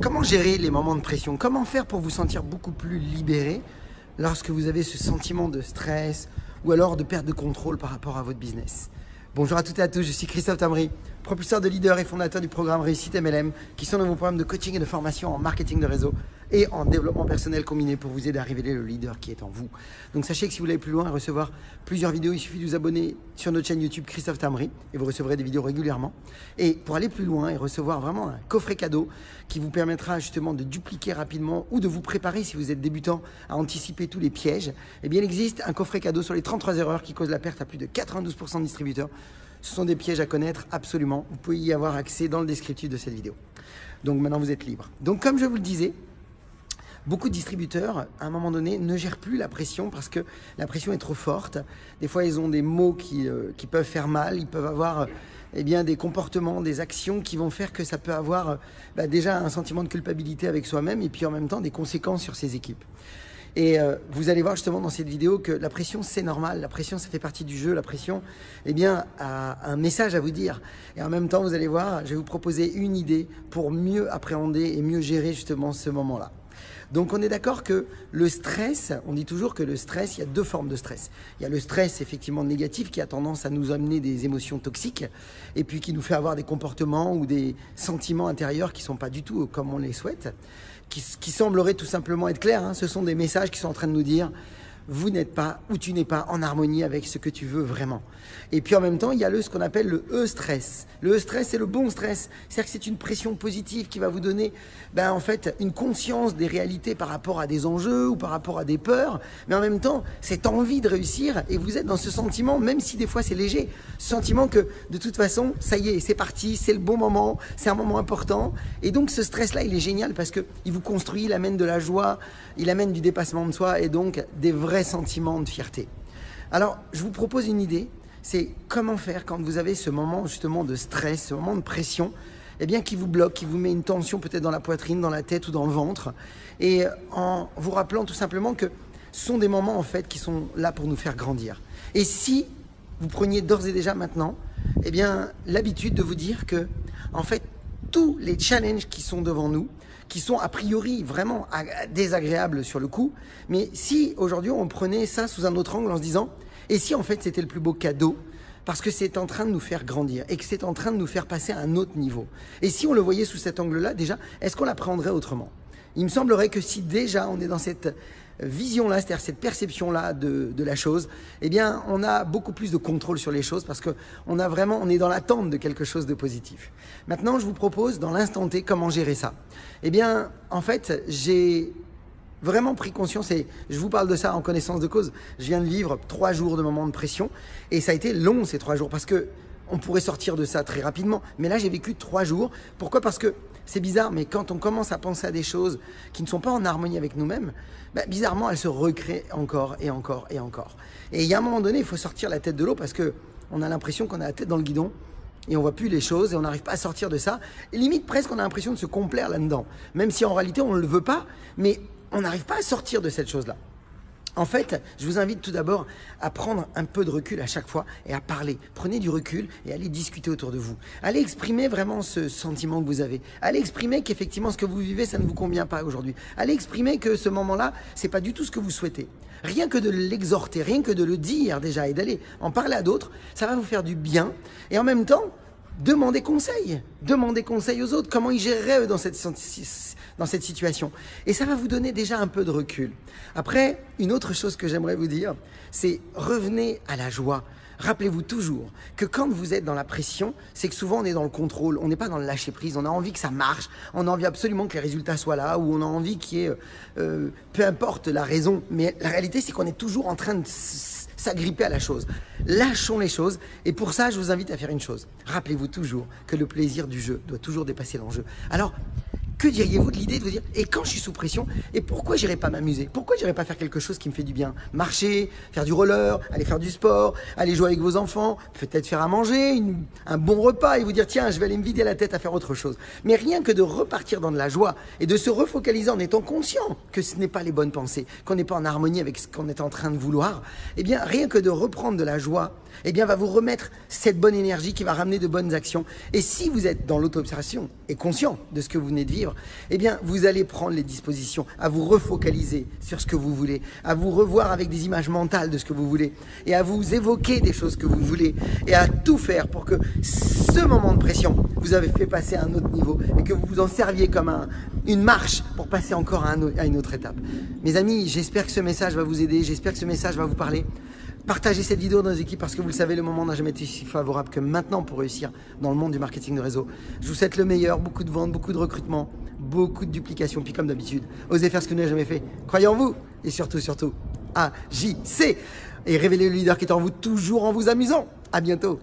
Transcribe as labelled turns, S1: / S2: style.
S1: Comment gérer les moments de pression? Comment faire pour vous sentir beaucoup plus libéré lorsque vous avez ce sentiment de stress ou alors de perte de contrôle par rapport à votre business? Bonjour à toutes et à tous, je suis Christophe Tamri, propulseur de leader et fondateur du programme Réussite MLM, qui sont de vos programmes de coaching et de formation en marketing de réseau et en développement personnel combiné pour vous aider à révéler le leader qui est en vous. Donc sachez que si vous voulez aller plus loin et recevoir plusieurs vidéos, il suffit de vous abonner sur notre chaîne YouTube Christophe Tamri et vous recevrez des vidéos régulièrement. Et pour aller plus loin et recevoir vraiment un coffret cadeau qui vous permettra justement de dupliquer rapidement ou de vous préparer si vous êtes débutant à anticiper tous les pièges, eh bien il existe un coffret cadeau sur les 33 erreurs qui causent la perte à plus de 92% de distributeurs. Ce sont des pièges à connaître absolument. Vous pouvez y avoir accès dans le descriptif de cette vidéo. Donc maintenant vous êtes libre. Donc comme je vous le disais, beaucoup de distributeurs, à un moment donné, ne gèrent plus la pression parce que la pression est trop forte. Des fois, ils ont des mots qui peuvent faire mal. Ils peuvent avoir des comportements, des actions qui vont faire que ça peut avoir déjà un sentiment de culpabilité avec soi-même et puis en même temps des conséquences sur ses équipes. Et vous allez voir justement dans cette vidéo que la pression, c'est normal. La pression, ça fait partie du jeu. La pression, a un message à vous dire. Et en même temps, vous allez voir, je vais vous proposer une idée pour mieux appréhender et mieux gérer justement ce moment-là. Donc on est d'accord que le stress, on dit toujours que le stress, il y a deux formes de stress. Il y a le stress effectivement négatif qui a tendance à nous amener des émotions toxiques et puis qui nous fait avoir des comportements ou des sentiments intérieurs qui ne sont pas du tout comme on les souhaite, qui sembleraient tout simplement être clairs. Hein. Ce sont des messages qui sont en train de nous dire vous n'êtes pas ou tu n'es pas en harmonie avec ce que tu veux vraiment. Et puis en même temps, il y a ce qu'on appelle le E-stress. Le E-stress, c'est le bon stress. C'est-à-dire que c'est une pression positive qui va vous donner en fait une conscience des réalités par rapport à des enjeux ou par rapport à des peurs. Mais en même temps, cette envie de réussir et vous êtes dans ce sentiment, même si des fois c'est léger, ce sentiment que de toute façon, ça y est, c'est parti, c'est le bon moment, c'est un moment important. Et donc ce stress-là, il est génial parce qu'il vous construit, il amène de la joie, il amène du dépassement de soi et donc des vrais sentiments de fierté. Alors, je vous propose une idée, c'est comment faire quand vous avez ce moment justement de stress, ce moment de pression, qui vous bloque, qui vous met une tension peut-être dans la poitrine, dans la tête ou dans le ventre, et en vous rappelant tout simplement que ce sont des moments en fait qui sont là pour nous faire grandir. Et si vous preniez d'ores et déjà maintenant, l'habitude de vous dire que en fait tous les challenges qui sont devant nous, qui sont a priori vraiment désagréables sur le coup, mais si aujourd'hui on prenait ça sous un autre angle en se disant et si en fait c'était le plus beau cadeau parce que c'est en train de nous faire grandir et que c'est en train de nous faire passer à un autre niveau. Et si on le voyait sous cet angle-là, déjà, est-ce qu'on l'appréhenderait autrement? Il me semblerait que si déjà on est dans cette vision-là, c'est-à-dire cette perception-là de la chose, on a beaucoup plus de contrôle sur les choses parce qu'on est dans l'attente de quelque chose de positif. Maintenant, je vous propose dans l'instant T comment gérer ça. En fait, j'ai vraiment pris conscience et je vous parle de ça en connaissance de cause. Je viens de vivre 3 jours de moments de pression et ça a été long ces 3 jours parce que on pourrait sortir de ça très rapidement. Mais là, j'ai vécu 3 jours. Pourquoi? Parce que c'est bizarre, mais quand on commence à penser à des choses qui ne sont pas en harmonie avec nous-mêmes, bizarrement, elles se recréent encore et encore et encore. Et il y a un moment donné, il faut sortir la tête de l'eau parce qu'on a l'impression qu'on a la tête dans le guidon et on voit plus les choses et on n'arrive pas à sortir de ça. Et limite, presque, on a l'impression de se complaire là-dedans. Même si en réalité, on ne le veut pas, mais on n'arrive pas à sortir de cette chose-là. En fait, je vous invite tout d'abord à prendre un peu de recul à chaque fois et à parler. Prenez du recul et allez discuter autour de vous. Allez exprimer vraiment ce sentiment que vous avez. Allez exprimer qu'effectivement ce que vous vivez, ça ne vous convient pas aujourd'hui. Allez exprimer que ce moment-là, c'est pas du tout ce que vous souhaitez. Rien que de l'exhorter, rien que de le dire déjà et d'aller en parler à d'autres, ça va vous faire du bien. Et en même temps, demandez conseil aux autres, comment ils géreraient eux dans cette situation. Et ça va vous donner déjà un peu de recul. Après, une autre chose que j'aimerais vous dire, c'est revenez à la joie. Rappelez-vous toujours que quand vous êtes dans la pression, c'est que souvent on est dans le contrôle, on n'est pas dans le lâcher prise, on a envie que ça marche, on a envie absolument que les résultats soient là, ou on a envie qu'il y ait, peu importe la raison, mais la réalité c'est qu'on est toujours en train de s'agripper à la chose. Lâchons les choses et pour ça je vous invite à faire une chose. Rappelez-vous toujours que le plaisir du jeu doit toujours dépasser l'enjeu. Alors, que diriez-vous de l'idée de vous dire et quand je suis sous pression, et pourquoi j'irai pas m'amuser? Pourquoi j'irai pas faire quelque chose qui me fait du bien? Marcher, faire du roller, aller faire du sport, aller jouer avec vos enfants, peut-être faire à manger, un bon repas et vous dire tiens, je vais aller me vider la tête à faire autre chose. Mais rien que de repartir dans de la joie et de se refocaliser en étant conscient que ce n'est pas les bonnes pensées, qu'on n'est pas en harmonie avec ce qu'on est en train de vouloir, rien que de reprendre de la joie, va vous remettre cette bonne énergie qui va ramener de bonnes actions. Et si vous êtes dans l'auto-observation et conscient de ce que vous venez de vivre, vivre, eh bien, vous allez prendre les dispositions à vous refocaliser sur ce que vous voulez, à vous revoir avec des images mentales de ce que vous voulez et à vous évoquer des choses que vous voulez et à tout faire pour que ce moment de pression vous avez fait passer à un autre niveau et que vous vous en serviez comme une marche pour passer encore à une autre étape. Mes amis, j'espère que ce message va vous aider, j'espère que ce message va vous parler. Partagez cette vidéo dans nos équipes parce que vous le savez, le moment n'a jamais été si favorable que maintenant pour réussir dans le monde du marketing de réseau. Je vous souhaite le meilleur, beaucoup de ventes, beaucoup de recrutement, beaucoup de duplication. Puis comme d'habitude, osez faire ce que vous n'avez jamais fait. Croyez en vous et surtout, agissez et révélez le leader qui est en vous toujours en vous amusant. À bientôt.